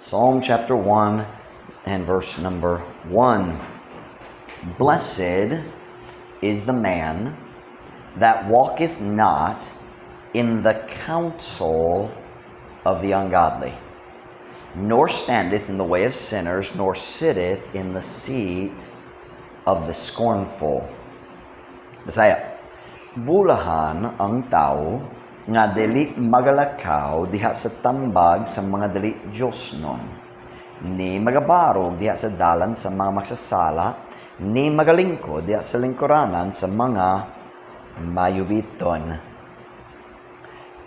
Psalm chapter 1 and verse number 1. Blessed is the man that walketh not in the counsel of the ungodly, nor standeth in the way of sinners, nor sitteth in the seat of the scornful. Bisaya, bulahan ang tao nga dili magalakaw diha sa tambag sa mga dili Diosnon, ni magabarog diha sa dalan sa mga magsasala, ni magalingkod diha sa lingkuranan sa mga mayubiton.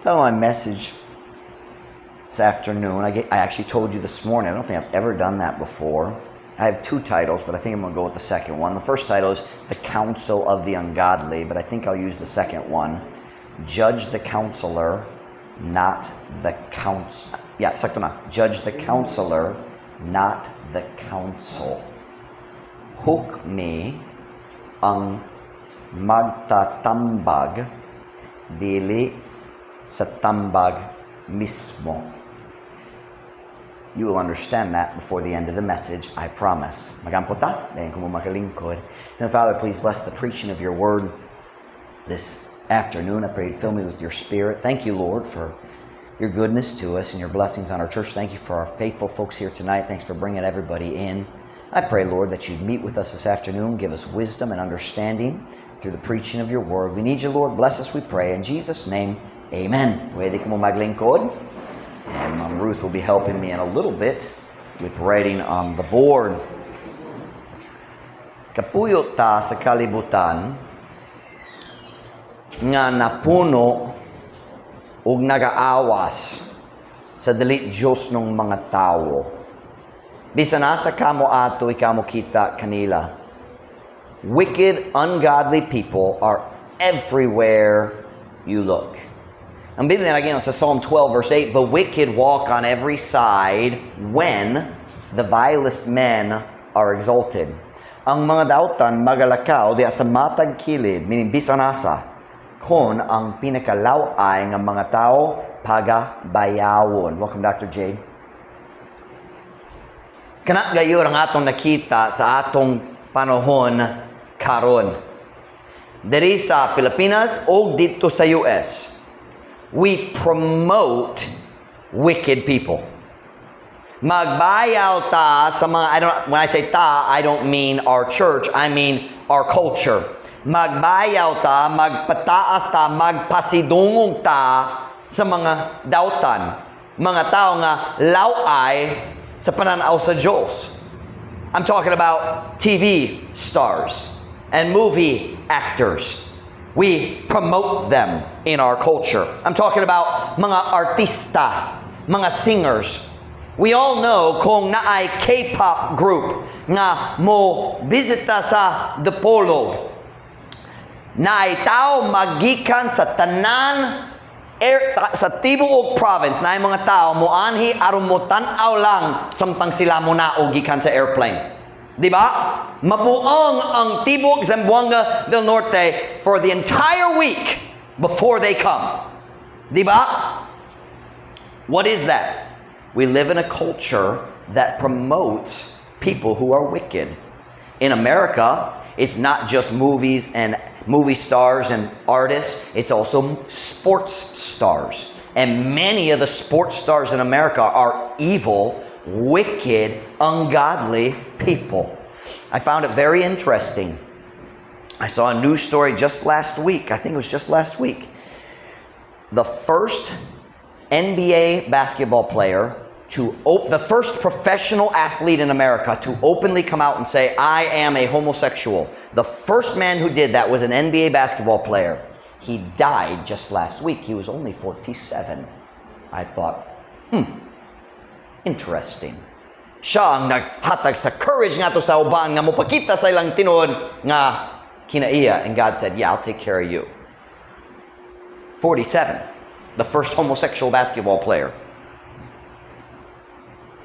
Tell my message this afternoon. I actually told you this morning. I don't think I've ever done that before. I have two titles, but I think I'm going to go with the second one. The first title is The Counsel of the Ungodly, but I think I'll use the second one. Judge the counselor, not the counsel. Yeah, sakto na. Judge the counselor, not the counsel. Hukmi ang magtatambag, dili sa tambag mismo. You will understand that before the end of the message, I promise. Magampo ta, dayon ko mo makalingkod. Now, Father, please bless the preaching of your word this afternoon. I pray to fill me with your spirit. Thank you, Lord, for your goodness to us and your blessings on our church. Thank you for our faithful folks here tonight. Thanks for bringing everybody in. I pray, Lord, that you'd meet with us this afternoon. Give us wisdom and understanding through the preaching of your word. We need you, Lord. Bless us, we pray. In Jesus' name, amen. Pwede ka mo maglingkod. And Mom Ruth will be helping me in a little bit with writing on the board. Kapuyot ta sa kalibutan nga napuno ug nagaawas sa dili Dios ng mga tao. Bisan asa kamo ato ikamo kita kanila. Wicked, ungodly people are everywhere you look. Ang Biblia again sa Psalm 12 verse 8, the wicked walk on every side when the vilest men are exalted. Ang mga dautan magalakaw diya sa matag kilid, meaning bisan asa, kon ang pinakalaway ng mga tao pagabayawon. Welcome, Dr. Jade. Kana gayon ang atong nakita sa atong panahon karon. Diri sa Pilipinas o dito sa US, we promote wicked people. Magbayaw ta sa mga, when I say ta, I don't mean our church, I mean our culture. Magbayaw ta, magpataas ta, magpasidungog ta sa mga dautan, mga tao nga laway sa pananaw sa Diyos. I'm talking about TV stars and movie actors. We promote them in our culture. I'm talking about mga artista, mga singers. We all know kung naay K-pop group nga mo bisita sa Dipolog, naay tao magikan sa tanan sa tibuok province, naay mga tao mo anhi aron mo tan-aw lang samtang sila mo naog gikan sa airplane. Di ba? Mabuong ang Tibok Zamboanga del Norte for the entire week before they come. Di ba? What is that? We live in a culture that promotes people who are wicked. In America, it's not just movies and movie stars and artists, it's also sports stars. And many of the sports stars in America are evil, wicked, ungodly people. I found it very interesting. I saw a news story just last week. I think it was just last week. The first NBA basketball player the first professional athlete in America to openly come out and say, I am a homosexual. The first man who did that was an NBA basketball player. He died just last week. He was only 47. I thought, interesting. Siya ang naghatag sa courage nga to sa uban nga mopakita sa ilang tinuod nga kinaiya. And God said, yeah, I'll take care of you. 47. The first homosexual basketball player.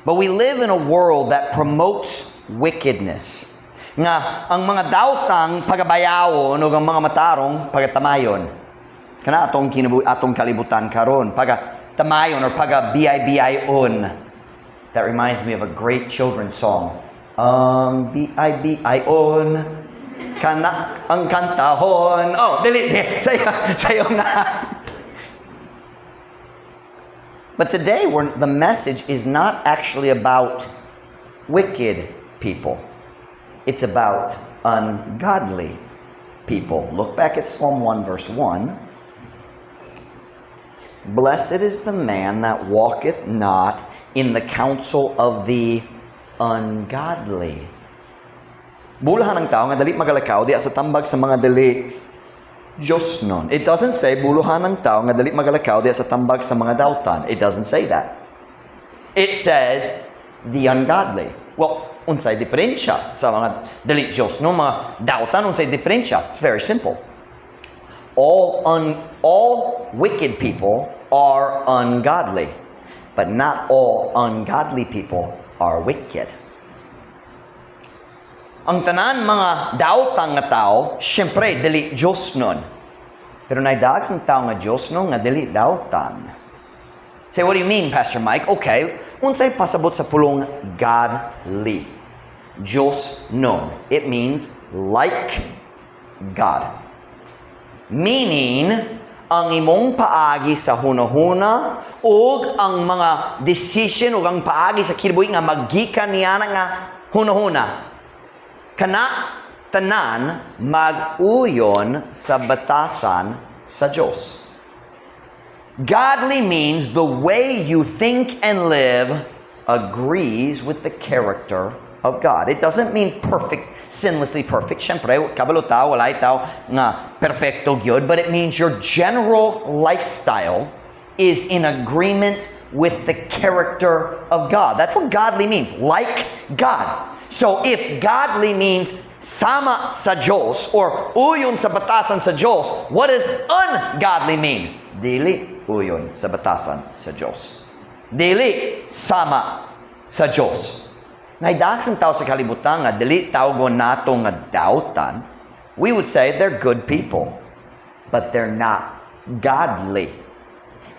But we live in a world that promotes wickedness. Nga ang mga daotang pagabayawon o ang mga matarong pagatamayon. Kana atong kalibutan karon, pagatamayon or pagabiay-biayon. That reminds me of a great children's song. Ang B-I-B-I-on, kanak ang kantahon. Oh, dili. Sayo na. But today, the message is not actually about wicked people. It's about ungodly people. Look back at Psalm 1 verse 1. Blessed is the man that walketh not in the counsel of the ungodly. Bulahan ng tao nga dali magalakaw di sa tambag sa mga dali Diyos nun. It doesn't say buluhan ng tao nga dali magalakaw di sa tambag sa mga dautan. It doesn't say that. It says the ungodly. Well, unsay diferensya sa mga dali Diyos no mga dautan, unsay diferensya? It's very simple. All wicked people are ungodly, but not all ungodly people are wicked. Ang tanan mga daotang nga tao, syempre dili Diyos nun. Pero naidagang tao nga Diyos nun nga dili daotan. Say, what do you mean, Pastor Mike? Okay, unsay pasabot sa pulong godly. Diyos nun. It means like God. Meaning, ang imong paagi sa hunahuna ug ang mga decision ug ang paagi sa kinabuhi nga maggikan niya nga hunahuna. Kana tanan mag-uyon sa batasan sa Diyos. Godly means the way you think and live agrees with the character of God. It doesn't mean perfect, sinlessly perfect. Siyempre, kabalo tao, walay tao nga perfecto gyud, but it means your general lifestyle is in agreement with the character of God. That's what godly means, like God. So if godly means sama sa Diyos or uyon sa batasan sa Diyos, what does ungodly mean? Dili uyon sa batasan sa Diyos. Dili sama sa Diyos. Naidakang tao sa kalibutan nga dili tawgon nato nga dautan, we would say they're good people, but they're not godly.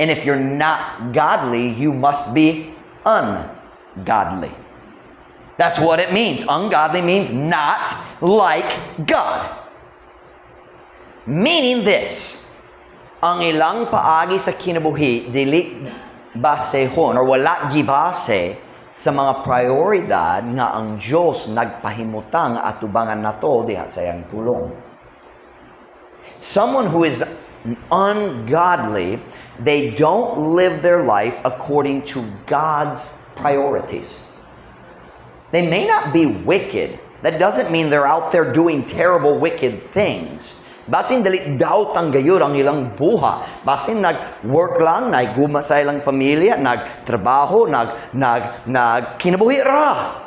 And if you're not godly, you must be ungodly. That's what it means. Ungodly means not like God. Meaning this, ang ilang paagi sa kinabuhi dili basehon or wala gibase sa mga prioridad nga ang Diyos nagpahimutang atubangan nato diha sa iyang pulong. Someone who is ungodly, they don't live their life according to God's priorities. They may not be wicked. That doesn't mean they're out there doing terrible, wicked things. Basin dali daot ang gayud ang ilang buha. Basin nag-work lang, naguma sa ilang pamilya, nagtrabaho, kinabuhi ra.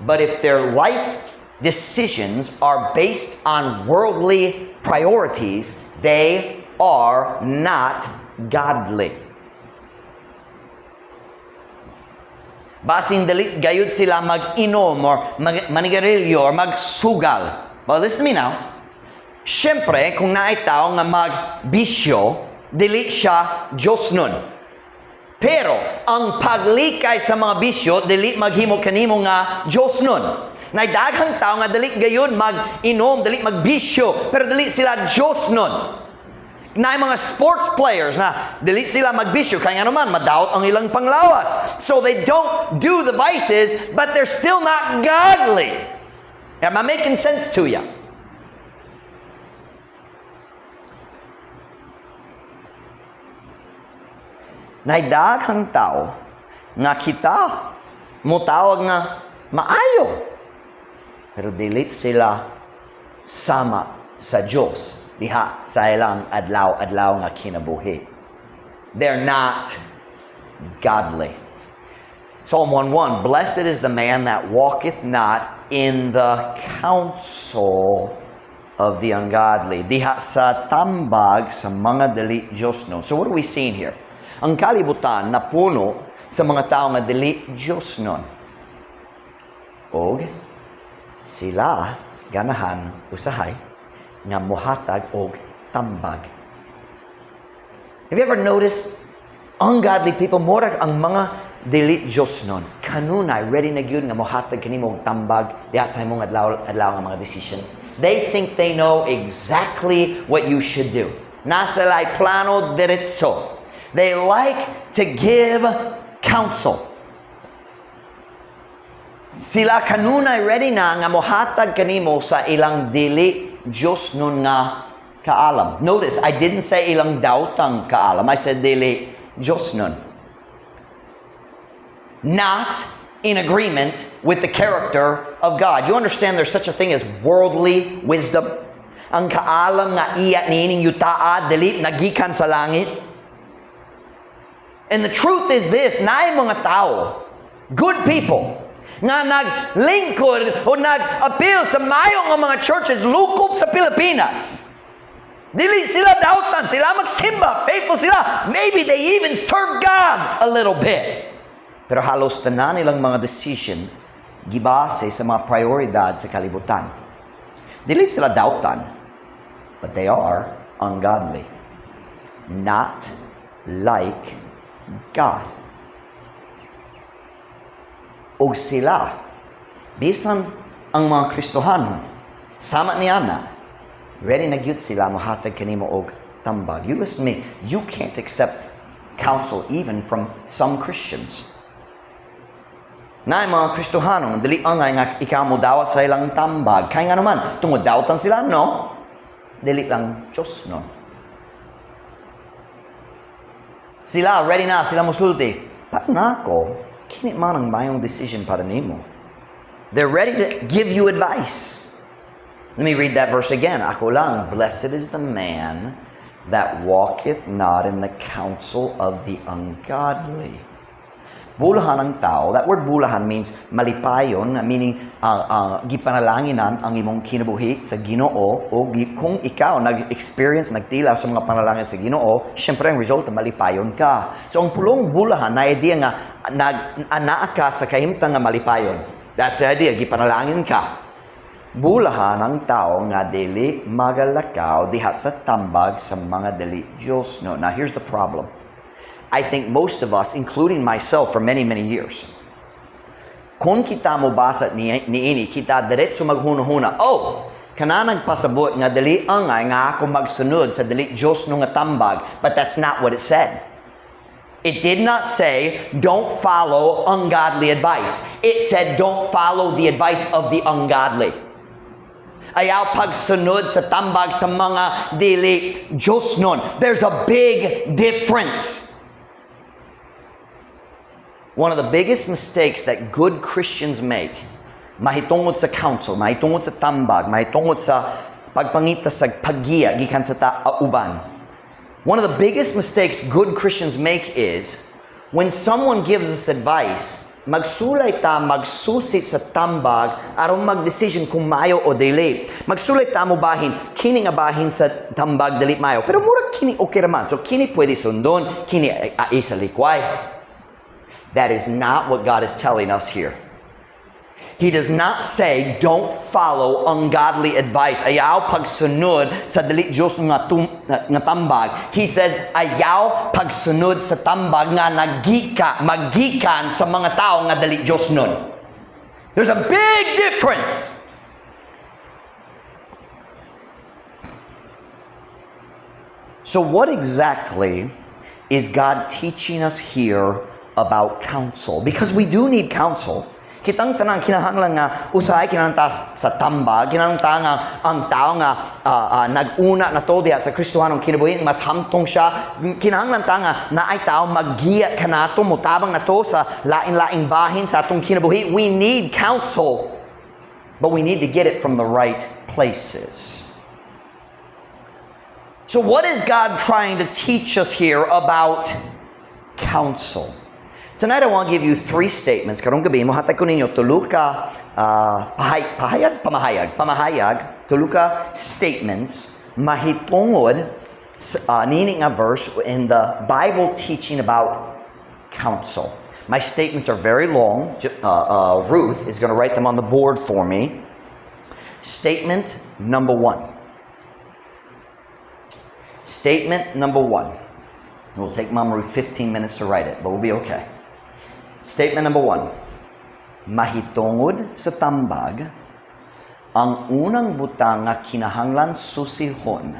But if their life decisions are based on worldly priorities, they are not godly. Basin dali gayud sila mag-inom or manigarilyo or magsugal. Well, listen to me now. Siyempre, kung naay tao nga magbisyo, dili siya Diyos nun. Pero, ang paglikay sa mga bisyo, dili maghimo kanimo nga Diyos nun. Naidaghang tao nga dili gayud mag-inom, dili magbisyo, pero dili sila Diyos nun. Na mga sports players na dili sila magbisyo kaya naman madaot ang ilang panglawas. So they don't do the vices, but they're still not godly. Am I making sense to you? Naidaghang tao nga kita mutawag nga maayo. Pero dili sila sama sa Diyos. Diha sa ilang adlaw-adlaw nga kinabuhi. They're not godly. Psalm 1:1, blessed is the man that walketh not in the counsel of the ungodly. Diha sa tambag sa mga dili Diyos no. So what are we seeing here? Ang kalibutan na puno sa mga tao nga dili Diyos nun. Og sila ganahan usahay nga muhatag og tambag. Have you ever noticed ungodly people, murag ang mga dili Diyos nun. Kanunay, ready na gyud nga mohatag kanimo og tambag diha sa imong adlaw nga mga decision. They think they know exactly what you should do. Nasa lay plano diretso. They like to give counsel. Sila kanunay ready na nga mohatag kanimo sa ilang dili Diyos nun nga kaalam. Notice, I didn't say ilang doubtang kaalam. I said dili Diyos nun. Not in agreement with the character of God. You understand there's such a thing as worldly wisdom? Ang kaalam nga iya niining yutaa, dili nagikan sa langit. And the truth is this, naay mga tao, good people, nga naglingkod o nag-appeal sa mayo nga mga churches lukop sa Pilipinas. Dili sila doubtan, sila magsimba, faithful sila. Maybe they even serve God a little bit. Pero halos tanan nilang mga decision gibase sa mga prioridad sa kalibutan. Dili sila doubtan, but they are ungodly. Not like God. Og sila, bisan ang mga Kristohanon, sama ni Ana, ready na gyud sila mohatag kanimo og tambag. You listen to me, you can't accept counsel even from some Christians. Na mga Kristohanon, dili angay nga ikaw mo dawa sa ilang tambag. Kaya nga naman, tungod dawtan sila, no? Dili lang Diyos, no? Sila, ready na, sila musulti. Paano na ako? Kini man ang mayong decision para nimo. They're ready to give you advice. Let me read that verse again. Ako lang, blessed is the man that walketh not in the counsel of the ungodly. Bulahan ang tao. That word bulahan means malipayon, meaning gipanalanginan ang imong kinabuhi sa Ginoo, o kung ikaw nag-experience, nagtila sa mga panalangin sa Ginoo, syempre ang result malipayon ka. So ang pulong bulahan na idea nga anaa ka sa kahimtang nga malipayon. That's the idea, gipanalangin ka. Bulahan ang tao nga dili magalakaw diha sa tambag sa mga dili Diyos. No. Now here's the problem. I think most of us, including myself for many, many years, kung kita mo basa niini, kita diretso maghuna-huna, kana nagpasabot nga dili angay nga ako magsunod sa dili Diyos no nga tambag, but that's not what it said. It did not say, don't follow ungodly advice. It said, don't follow the advice of the ungodly. Ayaw pagsunod sa tambag sa mga dili Diyos nun. There's a big difference. One of the biggest mistakes that good Christians make, mahitungod sa counsel, mahitungod sa tambag, mahitungod sa pagpangita sa paggiya, gikan sa uban. One of the biggest mistakes good Christians make is, when someone gives us advice, magsulay ta, magsusi sa tambag, aron mag-decision kung mayo o dili. Magsulay ta mo bahin, kini nga bahin sa tambag, dili mayo. Pero murag kini okay raman. So kini pwede sundon, kini ai sa likway. That is not what God is telling us here. He does not say, don't follow ungodly advice. Ayaw pagsunod sa dili Diyos nga tambag. He says, ayaw pagsunod sa tambag nga magikan sa mga tao nga dili Diyos nun. There's a big difference. So what exactly is God teaching us here about counsel? Because we do need counsel. Kitang tanang kinahanglan nga usahay kinahanglan sa tambag, kinahanglan nga ang tao nga nag-una na to diha sa Kristohanong kinabuhi, mas hamtong siya. Kinahanglan ta nga naay tao maggiya kanato, mutabang na to sa lain-laing bahin sa atong kinabuhi. We need counsel, but we need to get it from the right places. So what is God trying to teach us here about counsel? Tonight, I want to give you 3 statements. Karong gabi, mohatag ko ninyo tuluka tuluka statements mahitungod nini nga verse in the Bible teaching about counsel. My statements are very long. Ruth is going to write them on the board for me. Statement number 1. Statement number 1. It will take Mom Ruth 15 minutes to write it, but we'll be okay. Statement number 1. Mahitungod sa tambag, ang unang butang nga kinahanglan susihon,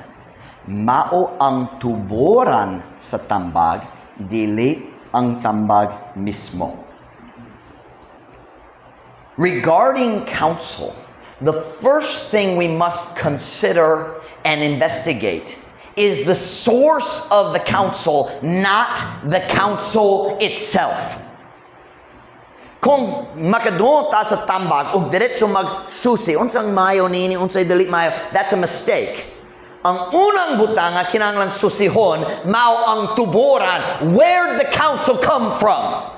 mao ang tuboran sa tambag, dili ang tambag mismo. Regarding counsel, the first thing we must consider and investigate is the source of the counsel, not the counsel itself. Kung makadungo ta sa tambag ug diretso magsusi, unsang mayo nini, unsay dili mayo, that's a mistake. Ang unang butang nga kinahanglan susihon, mao ang tuboran. Where did the counsel come from?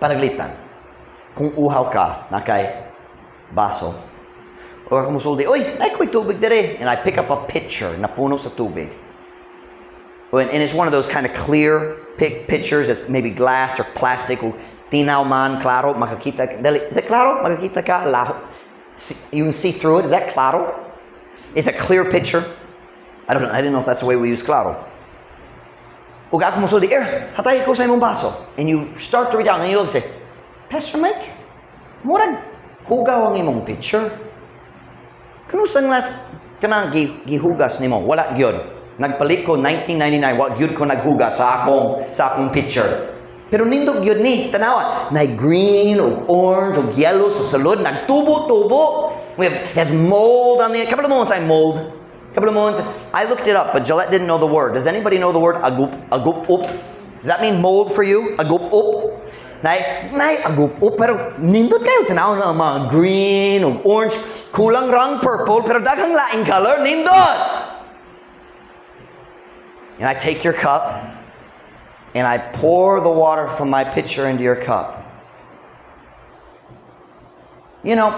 Panaglitan. Kung uhaw ka na kay baso, o kung musuldi, oy, ay ko'y tubig dire, and I pick up a pitcher na puno sa tubig. And it's one of those kind of clear pitchers that's maybe glass or plastic, o tinaw man, klaro, makakita. Is it klaro? Makakita ka? You can see through it. Is that klaro? It's a clear pitcher. I didn't know if that's the way we use klaro. Ug ako musuldi, hatay ko sa imong baso. And you start to read out, and you look and say, Pastor Mike, murag hugaw ang imong pitcher. Kanusang last kanang gihugas nimo? Wala gyud. Nagpalit ko 1999, wa gyud ko naghugas sa akong pitcher. Pero nindog gyud ni, tanawa, na green o orange o yellow sa sulod, nagtubo-tubo. Has mold on the kabalo mo say mold. Kabalo mo. I looked it up, but Gillette didn't know the word. Does anybody know the word agup up? Does that mean mold for you? Agup up? Nay agup up, pero nindot kayo tanaw na mga green o orange, kulang rang purple, pero daghang laing color, nindot. And I take your cup, and I pour the water from my pitcher into your cup. You know,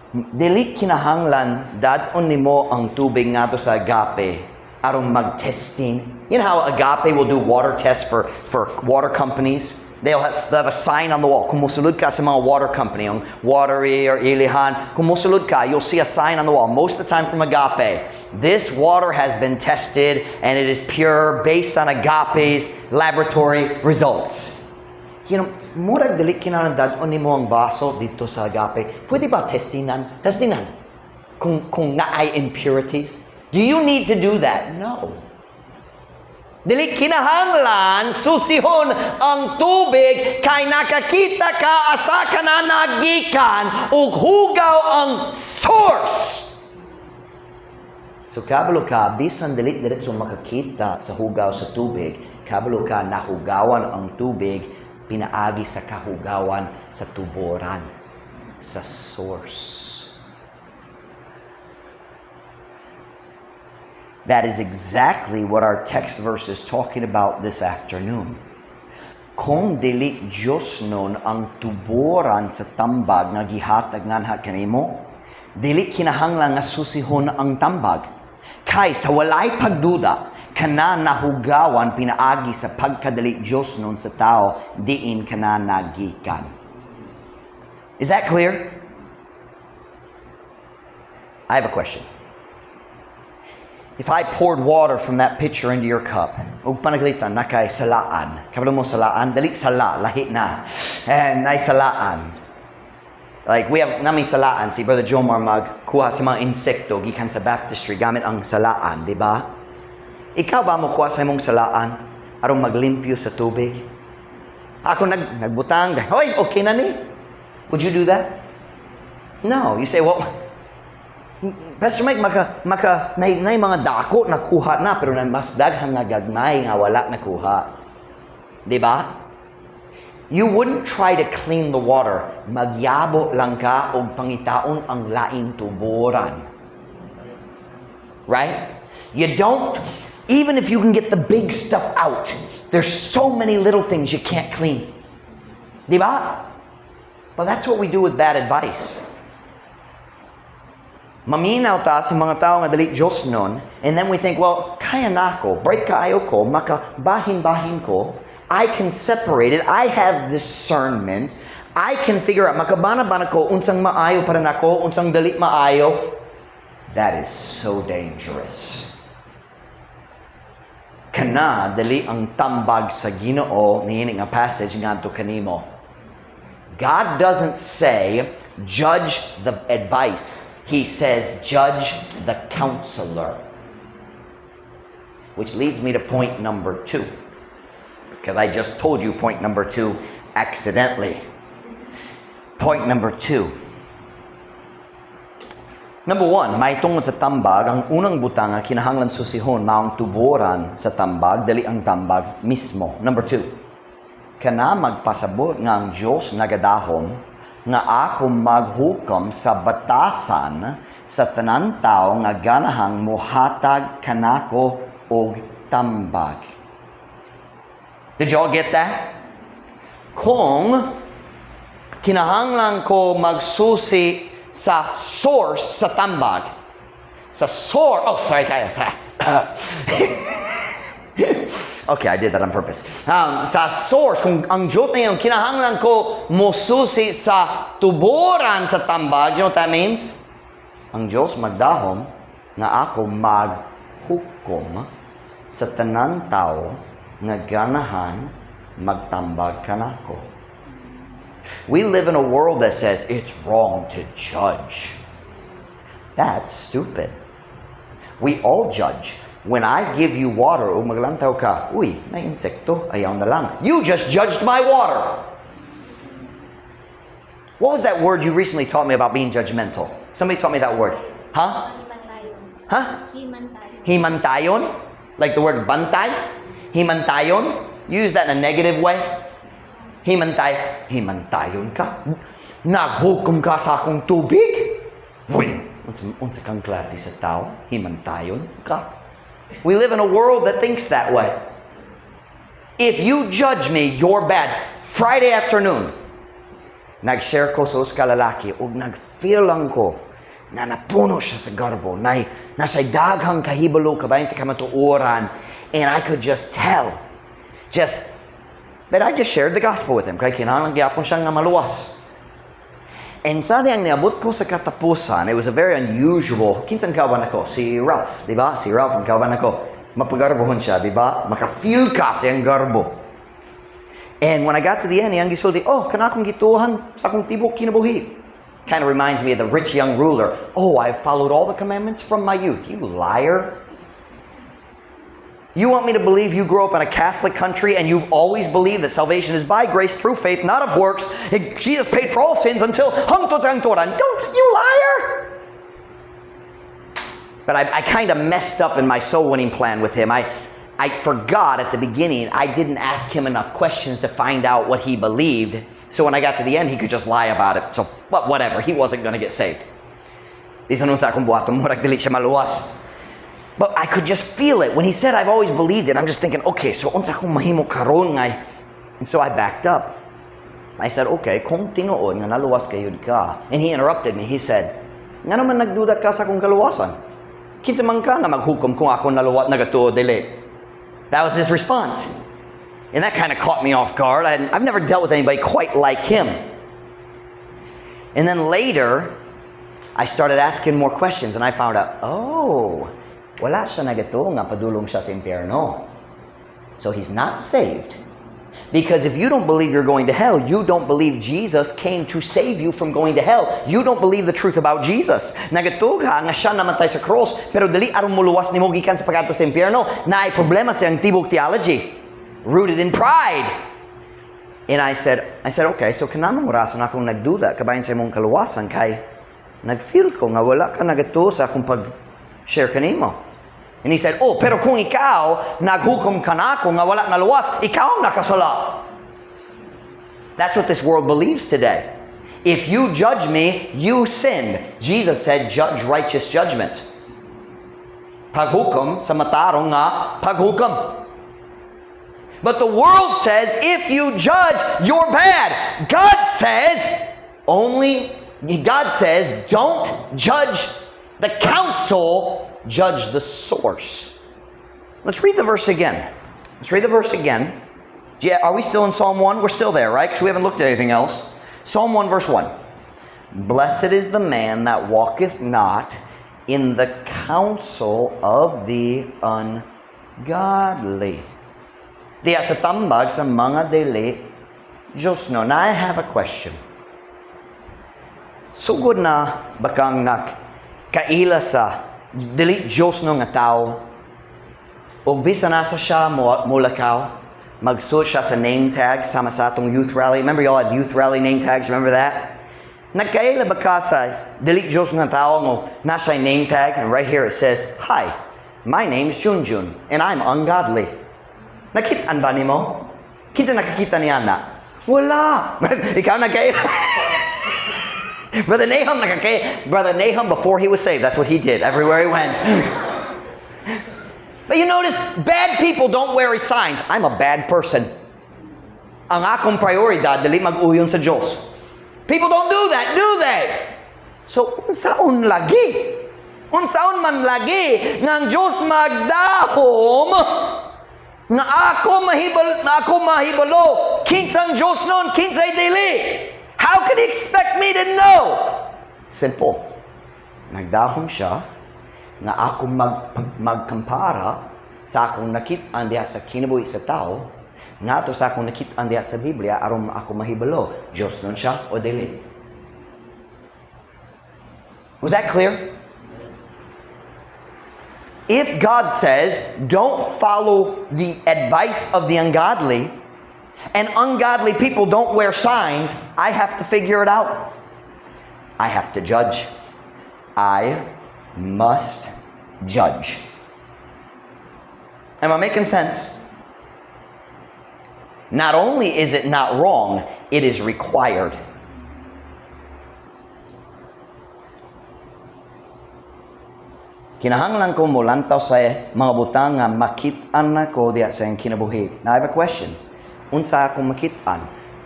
dili kinahanglan dadon nimo ang tubig ngadto sa agape aron mag-testing. You know how agape will do water tests for water companies? They'll have a sign on the wall. Kung musulod ka sa mga water company, yung Watery or Ilihan, kung musulod ka, you'll see a sign on the wall, most of the time from Agape. This water has been tested and it is pure based on Agape's laboratory results. You know, murag dili kinahanglan dadon nimo ang baso dito sa Agape. Pwede ba testinan? Kung naay impurities? Do you need to do that? No. Dili kinahanglan susihon ang tubig kay nakakita ka asa ka na nagikan ug hugaw ang source. So kabalo ka bisan dili diretso makakita sa hugaw sa tubig, kabalo ka nahugawan ang tubig pinaagi sa kahugawan sa tuboran, sa source. That is exactly what our text verse is talking about this afternoon. Kung dili Diyos nun ang tuboran sa tambag nga gihatag nganha kanimo, dili kinahanglan nga susihon ang tambag. Kay sa walay pagduda, kana nahugawan pinaagi sa pagkadali Diyos nun sa tao, diin kana nagikan. Is that clear? I have a question. If I poured water from that pitcher into your cup, ug panaglitan na kay salaan. Kabalo mo salaan, dali sala, lahi na. And nay salaan. Like we have nami salaan, si Brother Jomar magkuha sa mga insekto gikan sa baptistry gamit ang salaan, di ba? Ikaw ba mo kuha sa imong salaan aron maglimpyo sa tubig? Ako nagbutang, hoy, okay na ni. Would you do that? No, you say, well, Pastor Mike, nay mga dako nakuha na, pero mas daghang nga gagmay nga wala nakuha. Diba? You wouldn't try to clean the water. Magyabo lang ka o pangitaon ang laing tuboran. Right? You don't, even if you can get the big stuff out, there's so many little things you can't clean. Diba? Well, that's what we do with bad advice. Maminaw ta sa mga tao nga dali Diyos nun, and then we think, well, kaya na ako, bright kaayo ko, makabahin-bahin ko, I can separate it, I have discernment, I can figure out, makabana-bana ko, unsang maayo para nako, unsang dali maayo. That is so dangerous. kana dali ang tambag sa Ginoo niini nga passage ngadto kanimo. God doesn't say judge the advice. He says judge the counselor. Which leads me to point number 2. Because I just told you point number 2 accidentally. Point number 2. Number 1, may tungod sa tambag, ang unang butang nga kinahanglan susihon maong tuboran sa tambag, dali ang tambag mismo. Number 2, kana magpasabot nga ang Diyos nagadahom nga ako maghukom sa batasan sa tanan tao nga ganahang mohatag kanako og tambag. Did you all get that? Kung kinahanglan ko magsusi sa source sa tambag. Sa source. Oh, sorry. Okay, I did that on purpose. Sa source, kung ang Diyos na yun, kinahanglan ko mususi sa tuburan sa tambag. You know what that means? Ang Diyos magdahom na ako maghukom sa tanan tao nga ganahan magtambag kanako. We live in a world that says it's wrong to judge. That's stupid. We all judge. When I give you water, o maglantaw ka, uy, may insekto, ayaw na lang. You just judged my water. What was that word you recently taught me about being judgmental? Somebody taught me that word. Huh? Huh? Himantayon? Like the word bantay? Himantayon? You use that in a negative way? Himantayon ka? Naghukom ka sa akong tubig? Uy, unsa kang klase sa tao? Himantayon ka? We live in a world that thinks that way. If you judge me, you're bad. Friday afternoon, nag-share ko sa kalalaki ug nag-feel lang ko na napuno siya sa garbo, na nasa daghang kahibalo kabayan sa kamatuoran, and I could just tell. But I just shared the gospel with him. Kaya kinahanglan gyapon siya nga maluwas. And sa diyang niabot ko sa katapusan, it was a very unusual, kinsang kauban ako, si Ralph, di ba? Si Ralph ang kauban ako. Mapagarbohon siya, di ba? Maka-feel ka siyang garbo. And when I got to the end, iyang gisulti, kana akong gituhan sa akong tibok kinabuhi. Kind of reminds me of the rich young ruler. I followed all the commandments from my youth. You liar. You want me to believe you grew up in a Catholic country and you've always believed that salvation is by grace through faith, not of works. Jesus paid for all sins until hangtod-hangtodan. Don't, you liar! But I kind of messed up in my soul-winning plan with him. I forgot at the beginning, I didn't ask him enough questions to find out what he believed. So when I got to the end, he could just lie about it. So, but whatever, he wasn't going to get saved. Isa nun sa akong buhaton, murag dili siya maluwas. But I could just feel it. When he said, I've always believed it, I'm just thinking, okay, so unsa akong mahimo karon ngay? And so I backed up. I said, okay, kung tinuod nga naluwas kayud ka. And he interrupted me. He said, nga naman nagduda ka sa akong kaluwasan. Kinsa man ka nga maghukom kung ako naluwat nagatuod dili. That was his response. And that kind of caught me off guard. I've never dealt with anybody quite like him. And then later, I started asking more questions and I found out, wala siya nagato nga padulong siya sa impyerno. So he's not saved. Because if you don't believe you're going to hell, you don't believe Jesus came to save you from going to hell. You don't believe the truth about Jesus. Nagatug ha nga siya namatay sa cross, pero dali aron muluwas nimo gikan sa pagkadto sa impyerno, na ay problema sa ang tibok theology, rooted in pride. And I said, okay, so kanamang rason akong nagduda kabayan sa imong kaluwasan kay nagfeel ko nga wala ka nagato sa akong pag-share kanimo. And he said, pero kung ikaw, naghukom ka na ako nga wala naluwas, ikaw ang nakasala. That's what this world believes today. If you judge me, you sinned. Jesus said, judge righteous judgment. Paghukom sa matarong nga paghukom. But the world says, if you judge, you're bad. God says, don't judge the counsel, judge the source. Let's read the verse again. Yeah, are we still in Psalm 1? We're still there, right? Because we haven't looked at anything else. Psalm 1, verse 1. Blessed is the man that walketh not in the counsel of the godly. Diya sa tambag sa mga dili Diyos no. Now I have a question. Sugod na bakang kaila sa dili Diyos no nga tao o bisa nasa siya mulakaw, magsuot siya sa name tag sama sa atong youth rally. Remember y'all had youth rally name tags? Remember that? Nagkaila ba ka sa dili Diyos nga tao mo nasa name tag and right here it says, "Hi, my name's Junjun and I'm ungodly." Nakitaan ba nimo? Kita nakakita niya na? Wala. Ikaw nagkaila. Brother Nahum, before he was saved, that's what he did everywhere he went. But you notice, bad people don't wear signs. I'm a bad person. Ang akong prioridad, dali mag-uyon sa Diyos. People don't do that, do they? So, unsaon lagi? Unsaon man lagi nga ang Diyos magdahom nga ako mahibalo kinsang Diyos nun, kinsay dili. How can he expect me to know? Simple. Nagdahom siya nga ako magkampara sa akong nakit-an diha sa kinabuhi sa tao, nga to sa akong nakit-an diha sa Biblia aron ako mahibalo, Diyos nun siya o dili. Was that clear? If God says, don't follow the advice of the ungodly, and ungodly people don't wear signs, I have to figure it out. I have to judge. I must judge. Am I making sense? Not only is it not wrong, it is required. Kinahanglan ko mulantaw sa mga butang nga makit-an ko diya sa iyong kinabuhi. Now I have a question. Unsa akong makit-an?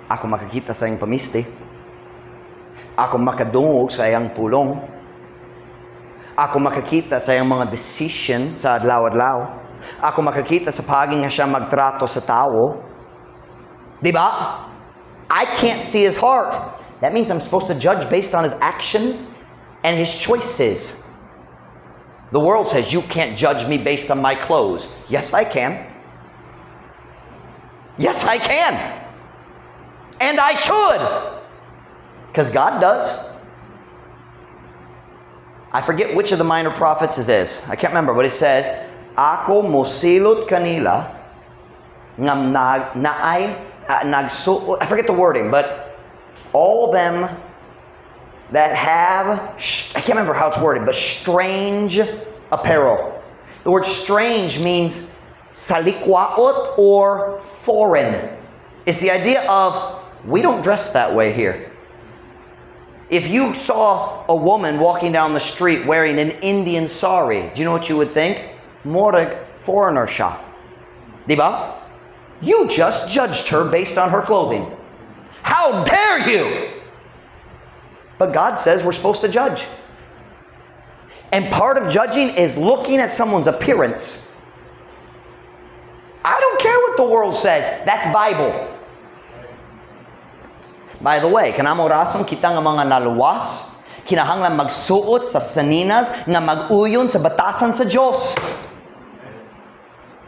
Ako makakita sa iyong pamiste? Ako makadungog sa iyong pulong? Ako makakita sa iyong mga decision sa adlaw-adlaw? Ako makakita sa paging nga siya magtrato sa tao? Diba? I can't see his heart. That means I'm supposed to judge based on his actions and his choices. The world says you can't judge me based on my clothes. Yes, I can. Yes, I can. And I should. Because God does. I forget which of the minor prophets it is. I can't remember, but it says, "Ako mosilot kanila ngam naay nagsuot." I forget the wording, but all them that have, I can't remember how it's worded, but strange apparel. The word strange means salikwaot or foreign. It's the idea of, we don't dress that way here. If you saw a woman walking down the street wearing an Indian sari, do you know what you would think? More like foreigner siya. Diba? You just judged her based on her clothing. How dare you? But God says we're supposed to judge. And part of judging is looking at someone's appearance. I don't care what the world says. That's Bible. By the way, kanamo rason kita nga mga naluwas, kinahanglan magsuot sa saninas nga mag-uyon sa batasan sa Diyos.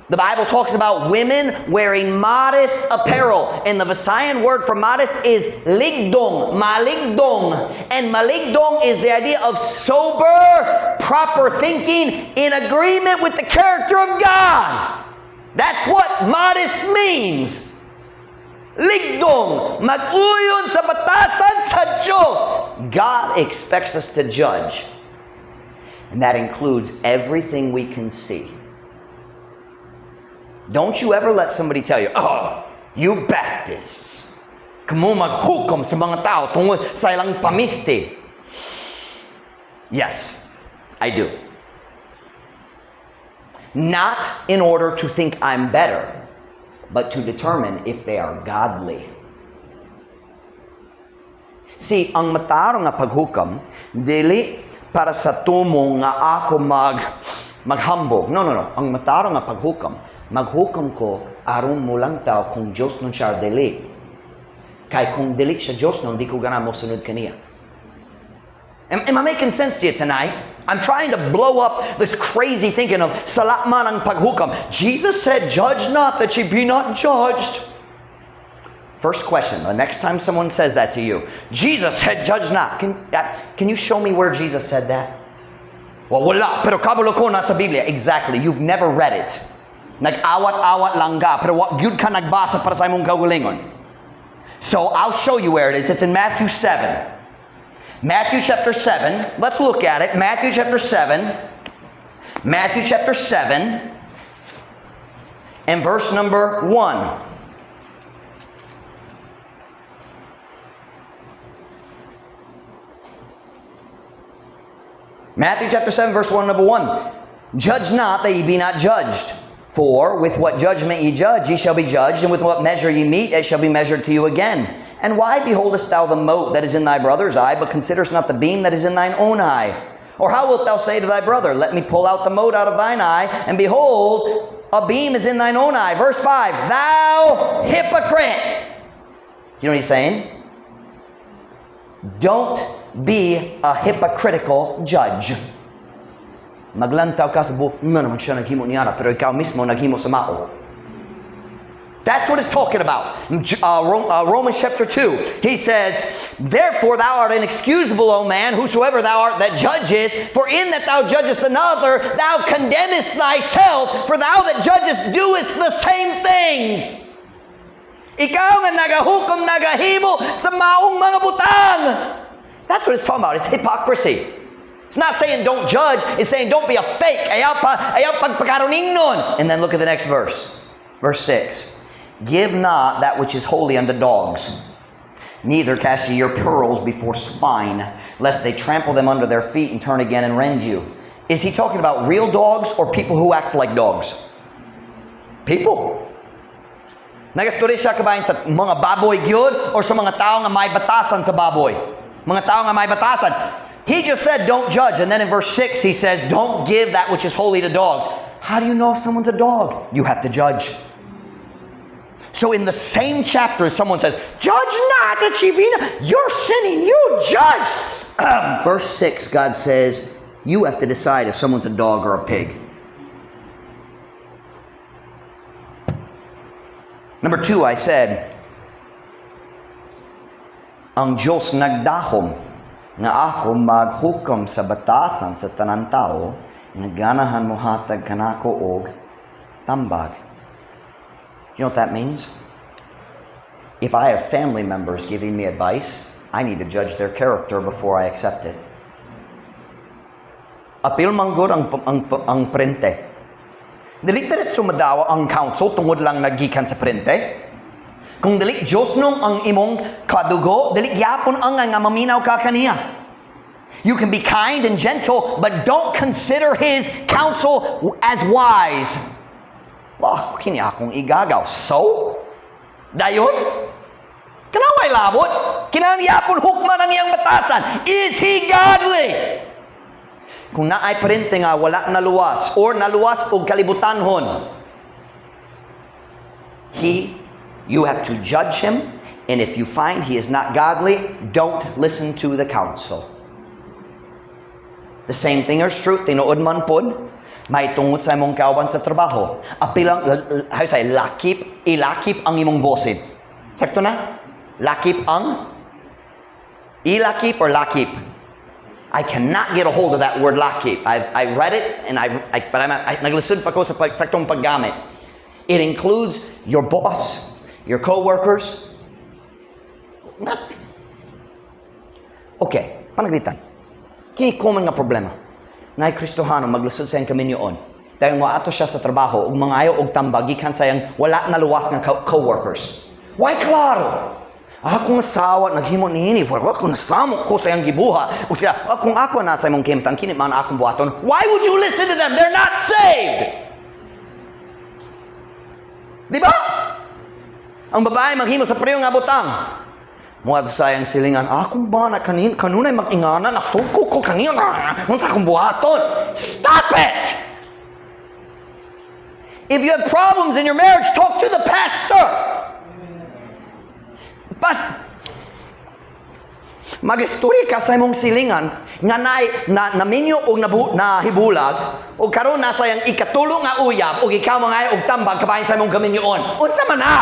The Bible talks about women wearing modest apparel. And the Visayan word for modest is ligdong, maligdong. And maligdong is the idea of sober, proper thinking in agreement with the character of God. That's what modest means. Ligdong, mag-uyon sa batasan sa Diyos. God expects us to judge. And that includes everything we can see. Don't you ever let somebody tell you, "Oh, you Baptists, kamo maghukom sa mga tao tungod sa ilang pamiste." Yes, I do. Not in order to think I'm better, but to determine if they are godly. See, ang mataro nga paghukam, dili para sa tumo nga ako maghambog. No. Ang mataro nga maghukam ko aron mo lang tao kung Diyos nun siya dili. Kaya kung dili siya Diyos nun, di ko gana mo sunod kaniya. Am I making sense to you tonight? I'm trying to blow up this crazy thinking of sala man ang paghukam. Jesus said, judge not that ye be not judged. First question, the next time someone says that to you, Jesus said, judge not. Can you show me where Jesus said that? Well, wala, pero kabulo ko nasa Biblia. Exactly, you've never read it. Nag-awat-awat lang ka, pero what gyud ka nagbasa para sa imong kaugalingon. So, I'll show you where it is. It's in Matthew 7. Matthew chapter 7. Let's look at it. Matthew chapter 7. Matthew chapter 7. And verse number 1. Matthew chapter 7, verse 1, number 1. Judge not that ye be not judged. For with what judgment ye judge, ye shall be judged, and with what measure ye mete, it shall be measured to you again. And why beholdest thou the mote that is in thy brother's eye, but considerest not the beam that is in thine own eye? Or how wilt thou say to thy brother, let me pull out the mote out of thine eye, and behold, a beam is in thine own eye? Verse 5, thou hypocrite! Do you know what he's saying? Don't be a hypocritical judge. Maglantaw ka sa buhok, nga naman siya naghimo niya, pero ikaw mismo naghimo sa mao. That's what it's talking about. Romans chapter 2. He says, therefore thou art inexcusable, O man, whosoever thou art that judgest, for in that thou judgest another, thou condemnest thyself, for thou that judgest doest the same things. Ikaw nga nagahukom nagahimo sa maong mga butang. That's what it's talking about. It's hypocrisy. It's not saying don't judge. It's saying don't be a fake. Ayaw pagpakaruning nun. And then look at the next verse. Verse 6. Give not that which is holy unto dogs. Neither cast ye your pearls before swine, lest they trample them under their feet and turn again and rend you. Is he talking about real dogs or people who act like dogs? People. Nagastori siya kabayan sa mga baboy gyud or sa mga tao nga may batasan sa baboy? Mga tao nga may batasan. He just said don't judge, and then in verse 6 he says don't give that which is holy to dogs. How do you know if someone's a dog? You have to judge. So in the same chapter someone says, judge not that ye be not. You're sinning, you judge. Verse 6 God says you have to decide if someone's a dog or a pig. Number 2, I said, ang Diyos nagdahom nga ako maghukom sa batasan sa tanan tao, nga ganahan mo hatag kanako og tambag. Do you know what that means? If I have family members giving me advice, I need to judge their character before I accept it. Apil manggod ang prente. Dili diretso madawa ang counsel tungod lang nagikan sa prente. Kung dili Diyos nung ang imong kadugo, dili gyapon ang nga maminaw ka kaniya. You can be kind and gentle, but don't consider His counsel as wise. Wah, kini akong igagaw. So? Dayon? Kanaway labot? Kinang yapon hukman ang iyang batasan. Is He godly? Kung naay parente nga wala naluwas or naluwas og kalibutanhon, you have to judge him, and if you find he is not godly, don't listen to the counsel. The same thing is true, tinuod man pod, may tungod sa imong kauban sa trabaho. Apilang, ilakip ang imong bosid. Sakto na? Ilakip or lakip? I cannot get a hold of that word lakip. I read it, and but naglisod pa ko sa saktong paggamit. It includes your boss, your co-workers. Okay, panaglitan. Kini common nga problema. Nay Kristohano maglusod sa iyang kaminyoon. Dahil nga ato siya sa trabaho, ug mga ayaw og tambag gikan sa iyang wala na luwas nga co-workers. Why klaro? Akong asawa naghimo niini, wala akong nasamok ko sa iyang gibuha. Ug siya, kung ako nasa imong kimtang kini man akong buhaton, why would you listen to them? They're not saved. Di ba? Ang babae maghimo sa priyo nga butang. Muad sa iyang silingan, akong ba na kanunay mag-ingana, nasuko ko kanina, unsa akong buhaton. Stop it! If you have problems in your marriage, talk to the pastor. Mag-istorya ka sa imong silingan nga naminyo og nahibulag og karon nasa yang ikatulo nga uyab og ikaw mga og tambag kabahin sa imong gaminyoon. Unsa man na?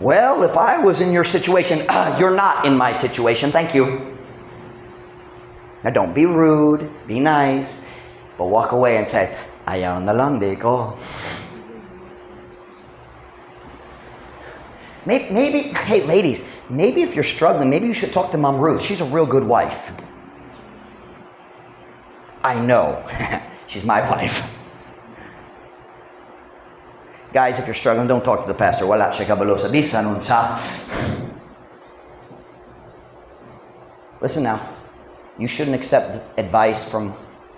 Well, if I was in your situation, you're not in my situation. Thank you. Now don't be rude, be nice, but walk away and say, ayaw na lang di ko. Maybe, hey ladies, maybe if you're struggling, maybe you should talk to Mom Ruth. She's a real good wife. I know. She's my wife. Guys, if you're struggling, don't talk to the pastor. Wala siya kabalo sa bisan unsa. Listen now. You shouldn't accept advice from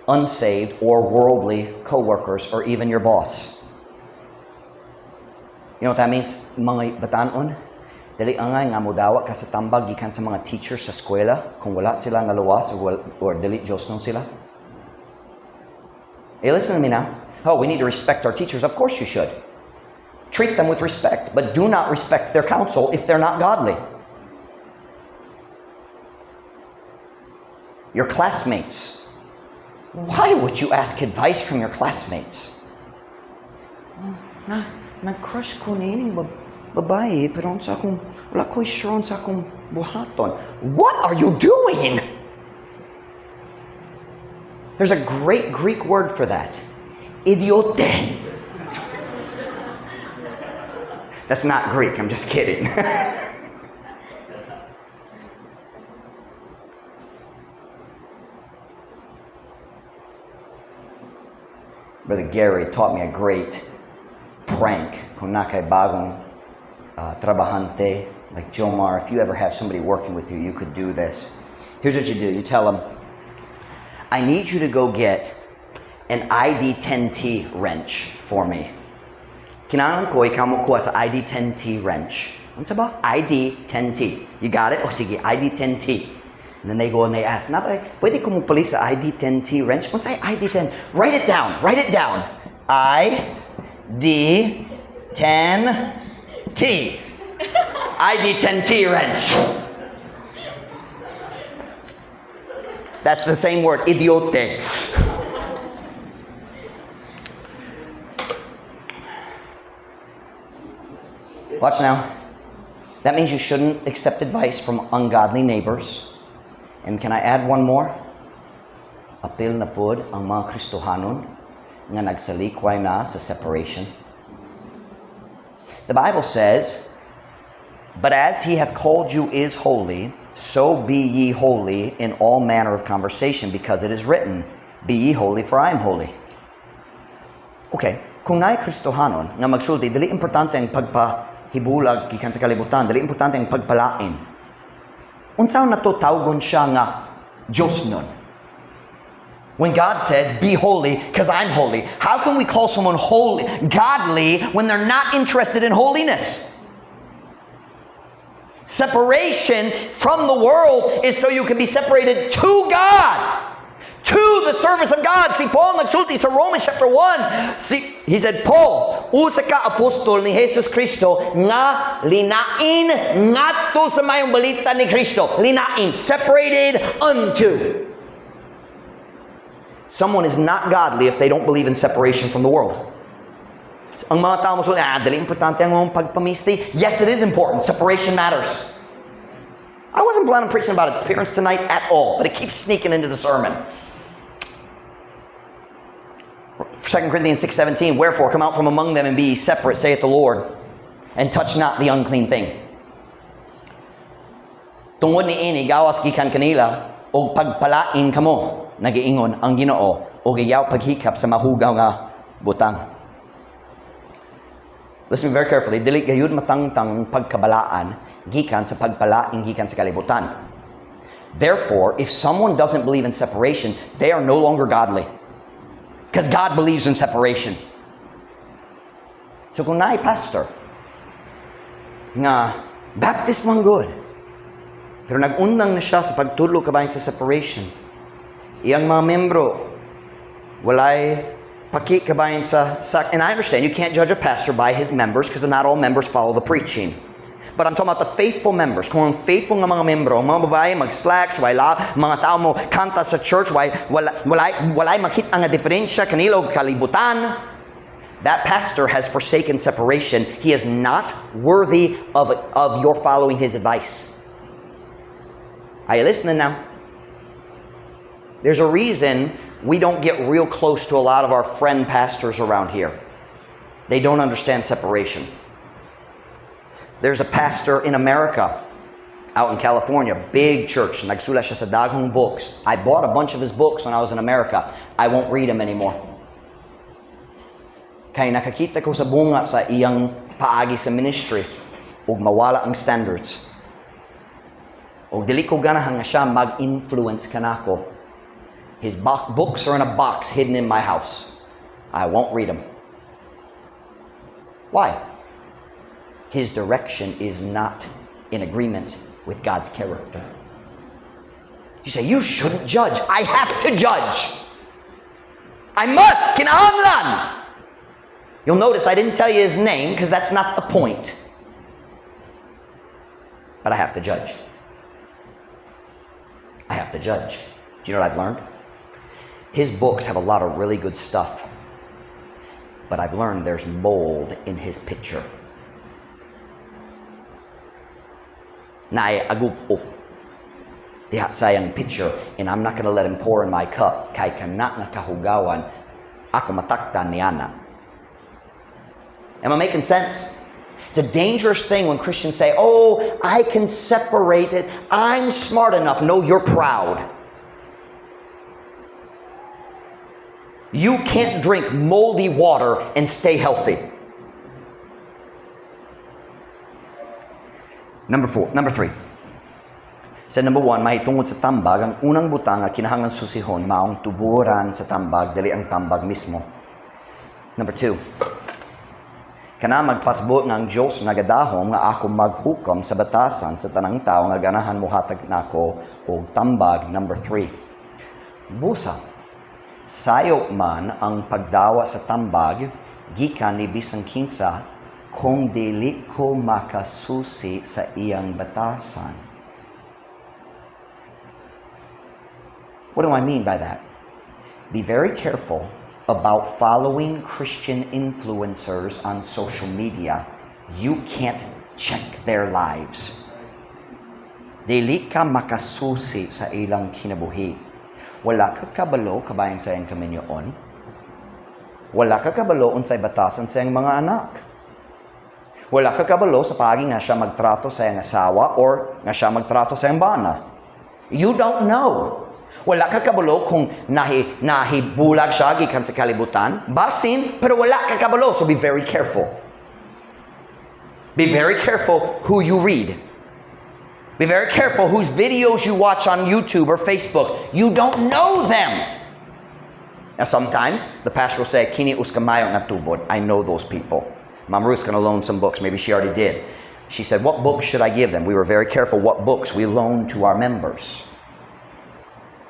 unsaved or worldly co-workers or even your boss. You know what that means? Mga batanon, dali angay nga modawa ka sa tambag gikan sa mga teachers sa eskwela kung wala sila naluwas or dili Diyos nung sila. Hey, listen to me now. Oh, we need to respect our teachers. Of course you should. Treat them with respect, but do not respect their counsel if they're not godly. Your classmates. Why would you ask advice from your classmates? Nag-crush ko na ining babae, pero wala ko sure sa akong buhaton. What are you doing? There's a great Greek word for that. Idiote. That's not Greek, I'm just kidding. Brother Gary taught me a great prank. Kung na kay bagong trabahante, like Jomar, if you ever have somebody working with you, you could do this. Here's what you do. You tell them, I need you to go get an ID10T wrench for me. Kinahanglan ko ikaw mo kuha sa ID10T wrench. Ano ba? ID10T. You got it? O sige, ID10T. And then they go and they ask, pwede ko mo pali sa ID10T wrench? What's ID10? Write it down. Write it down. ID10T. ID10T wrench. That's the same word, idiote. Watch now. That means you shouldn't accept advice from ungodly neighbors. And can I add one more? Apil na pod ang mga Kristohanon nga nagsalikway na sa separation. The Bible says, but as he hath called you is holy, so be ye holy in all manner of conversation, because it is written, be ye holy, for I am holy. Okay, kung naay Kristohanon nga magsulti, dili importante ang pagpahibulag gikan sa kalibutan, dili importante ang pagpalain. Unsaon nato tawgon siya nga Diyos nun? When God says, be holy, because I'm holy. How can we call someone holy, godly, when they're not interested in holiness? Separation from the world is so you can be separated to God, to the service of God. Si Paul nagsulti sa Romans chapter 1. He said, Paul, usa ka apostol ni Jesus Kristo nga linain ngadto sa mayong balita ni Kristo. Linain, separated unto. Someone is not godly if they don't believe in separation from the world. Ang mga tao mo dali importante ang mong pagpamisti. Yes, it is important. Separation matters. I wasn't planning on preaching about appearance tonight at all, but it keeps sneaking into the sermon. 2 Corinthians 6:17, wherefore come out from among them and be separate, saith the Lord, and touch not the unclean thing. Tungod ni ini, gawas gikan kanila, og pagpalain kamo, nagiingon ang Ginoo, og iyaw paghikap sa mahugaw nga butang. Listen very carefully. Dili gayud matangtang pagkabalaan gikan sa pagpalaing gikan sa kalibutan. Therefore, if someone doesn't believe in separation, they are no longer godly. Because God believes in separation. So kung naay pastor nga Baptist man good, pero nag-undang na siya sa pagtulo kabayan sa separation, iyang mga membro walay paki kabayan sa and I understand you can't judge a pastor by his members because not all members follow the preaching. But I'm talking about the faithful members. Kung ang faithful nga mga membro, mga babae, mag-slacks, mga tao mo kanta sa church, walay makita nga diferensya, kanila o kalibutan, that pastor has forsaken separation. He is not worthy of your following his advice. Are you listening now? There's a reason we don't get real close to a lot of our friend pastors around here. They don't understand separation. There's a pastor in America, out in California, big church. Nagsulat siya sa daghang books. I bought a bunch of his books when I was in America. I won't read them anymore. Kaya nakakita ko sa bunga sa iyang paagi sa ministry ug mawala ang standards. Ug dili ko ganahan nga siya mag-influence kanako. His books are in a box hidden in my house. I won't read them. Why? His direction is not in agreement with God's character. You say, you shouldn't judge. I have to judge. I must. Kinahanglan. You'll notice I didn't tell you his name because that's not the point. But I have to judge. I have to judge. Do you know what I've learned? His books have a lot of really good stuff. But I've learned there's mold in his picture. Na agup diha sayang picture, and I'm not going to let him pour in my cup kay kana nga kahugawan ako matakdan niana. Am I making sense? It's a dangerous thing when Christians say, oh, I can separate it, I'm smart enough. No, you're proud. You can't drink moldy water and stay healthy. Number 3. Sa number 1, mahitungod sa tambag, ang unang butang nga kinahanglan susihon maong tuburan sa tambag, dili ang tambag mismo. Number 2, kana magpasbot nga ang Diyos nagadahom nga ako maghukom sa batasan sa tanang tao nga ganahan muhatag nako og tambag. Number 3, busa sayop man ang pagdawa sa tambag gikan ni bisang kinsa kung dili ko makasusi sa iyang batasan. What do I mean by that? Be very careful about following Christian influencers on social media. You can't check their lives. Dili ka makasusi sa ilang kinabuhi. Wala ka kabalo, kabayan sa iyang kaminyoon. Wala ka kabalo unsay batasan sa iyang mga anak. Wala ka kabalo sa paagi nga siya magtrato sa iyang asawa or nga siya magtrato sa iyang bana. You don't know. Wala ka kabalo kung nahibulag siya gikan sa kalibutan. Basin, pero wala ka kabalo. So be very careful. Be very careful who you read. Be very careful whose videos you watch on YouTube or Facebook. You don't know them. Now sometimes the pastor will say, Kini uskamayo nga tubod. I know those people. Mom Ruth's going to loan some books. Maybe she already did. She said, what books should I give them? We were very careful what books we loan to our members.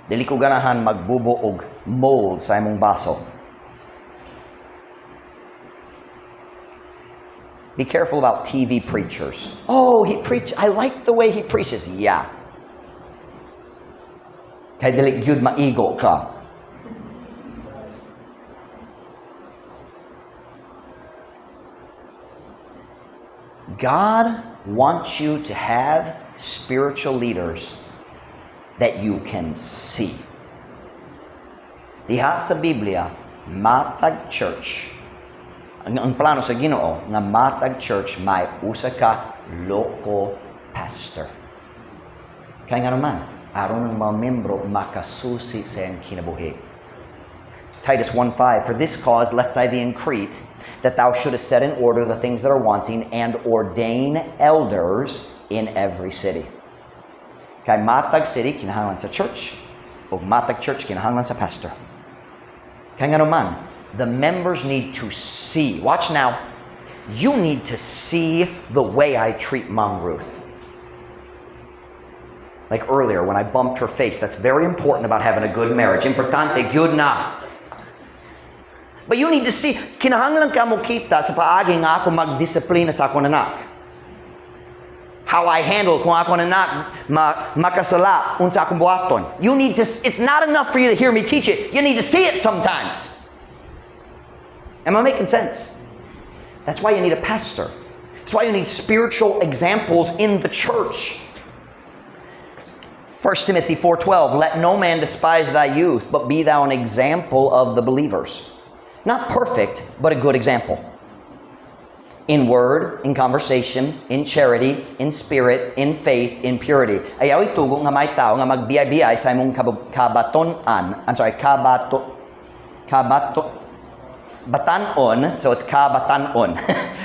Dili ko ganahan magbubo og mold sa imong baso. Be careful about TV preachers. Oh, I like the way he preaches. Yeah. Kay dili gyud maigo ka. God wants you to have spiritual leaders that you can see. Diha sa Biblia, matag church. Ang plano sa Ginoo nga matag church may usa ka loko pastor. Kaya nga naman, aron ng mga membro makasusi sa iyang kinabuhi. Titus 1:5, for this cause left I thee in Crete, that thou shouldest set in order the things that are wanting, and ordain elders in every city. Kay matag city, kinahanglan sa church, o matag church, kinahanglan sa pastor. Kaya nga naman, the members need to see. Watch now. You need to see the way I treat Mom Ruth. Like earlier, when I bumped her face, that's very important about having a good marriage. Importante, good na. But you need to see, kinahanglan ka mo kita sa paagi nga ako magdisiplina sa akong anak. How I handle kung ako na makasala unsa akong buhaton. It's not enough for you to hear me teach it. You need to see it sometimes. Am I making sense? That's why you need a pastor. That's why you need spiritual examples in the church. 1 Timothy 4:12, let no man despise thy youth, but be thou an example of the believers. Not perfect, but a good example. In word, in conversation, in charity, in spirit, in faith, in purity. Ayaw itugo nga may tao nga magbiyay-biyay sa imong batanon, so it's kabatanon.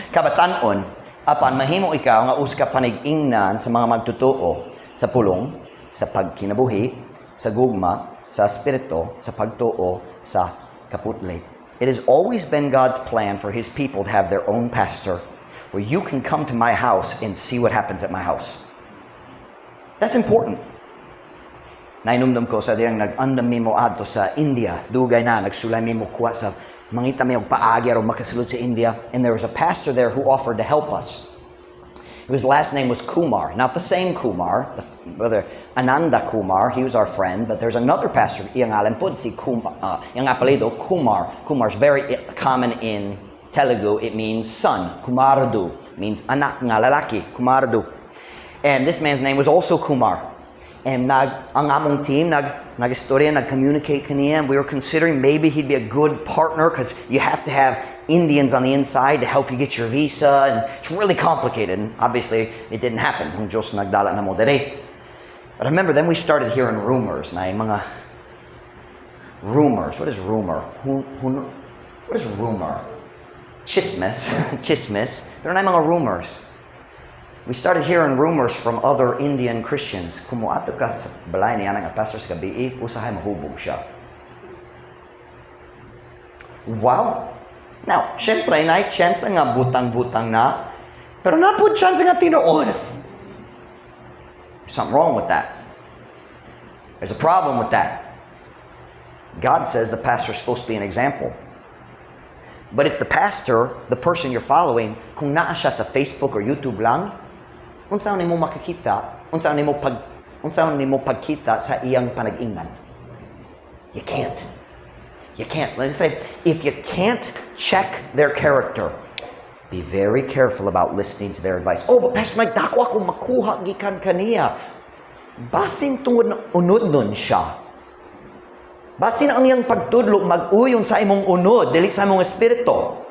Kabatanon, apan mahimo ikaw nga uska panig-ingnan sa mga magtutuo sa pulong, sa pagkinabuhi, sa gugma, sa espiritu, sa pagtuo, sa kaputlit. It has always been God's plan for His people to have their own pastor, where you can come to my house and see what happens at my house. That's important. Nainumdum ko sa diyang nag-andam mo adto sa India, dugay na, nagsulay mo kuha sa mangita may paagi o makasulod sa India, and there was a pastor there who offered to help us. His last name was Kumar, not the same Kumar, brother Ananda Kumar. He was our friend, but there's another pastor, iyang alam po si Kumar, iyang apelido Kumar. Kumar is very common in Telugu. It means son. Kumaradu means anak nga lalaki. Kumaradu, and this man's name was also Kumar. And ang among team nag-istorya, nag-communicate kaniya. We were considering maybe he'd be a good partner because you have to have Indians on the inside to help you get your visa, and it's really complicated. And obviously, it didn't happen. Kung Diyos nagdala na mo dere. But I remember then we started hearing rumors. Na yung mga rumors. What is rumor? What is rumor? Chismis. Chismis. Pero na yung mga rumors. We started hearing rumors from other Indian Christians. Kumuato ka sa balay niya ng pastor sa gabi, usahay mahubog siya. Wow! Now, syempre, na chance nga butang-butang na, pero na po chance nga tinuod. There's something wrong with that. There's a problem with that. God says the pastor's supposed to be an example. But if the pastor, the person you're following, kung naa siya sa Facebook or YouTube lang, unsaon nimo makikita, unsaon nimo pagkita sa iyang panag-ingnan? You can't. You can't. Let me say, if you can't check their character, be very careful about listening to their advice. Oh, but Pastor Mike, dako ako makuha gikan kaniya. Basin tungod na unod nun siya. Basin ang iyang pagtudlo mag-uyon sa imong unod, dili sa imong espiritu.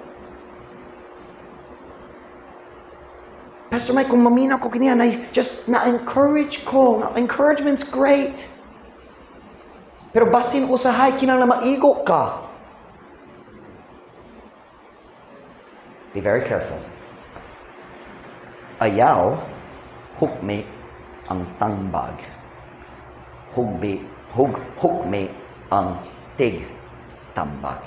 Pastor Mike, kung mamina ko kaniya, na-encourage ko. Encouragement's great. Pero basin usahay, kinang na maigo ka. Be very careful. Ayaw, hukme ang tangbag. Hukme ang tig-tambag.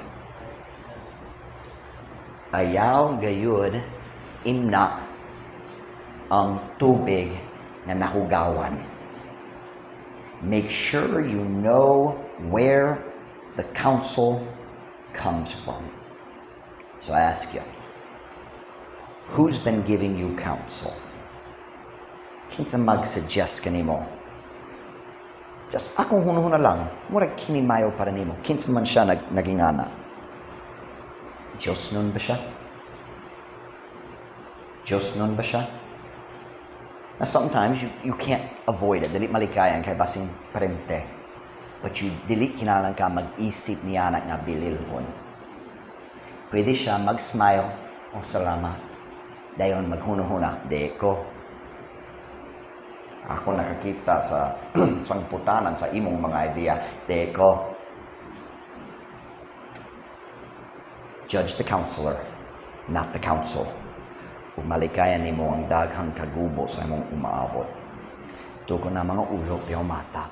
Ayaw gayud imna ang tubig na nahugawan. Make sure you know where the counsel comes from. So I ask you, who's been giving you counsel? Kinsa mag-suggest kanimo? Just akong hunahuna lang, murag kinimayo para nimo. Kinsa man siya nagingana? Diyos nun ba siya? Diyos nun ba siya? Now sometimes you can't avoid it. Dili malikayan kay basing parente. But you dili kinalang ka mag-isip niya na nga bililhon. Pwede siya mag-smile o salamat. Dayon maghunahuna, deko. Ako nakakita sa sangputanan sa imong mga idea, deko. Judge the counselor, not the counsel. Kung malikayan nimo ang daghang kagubo sa imong umaabot. Tuko na mga ulok di mata.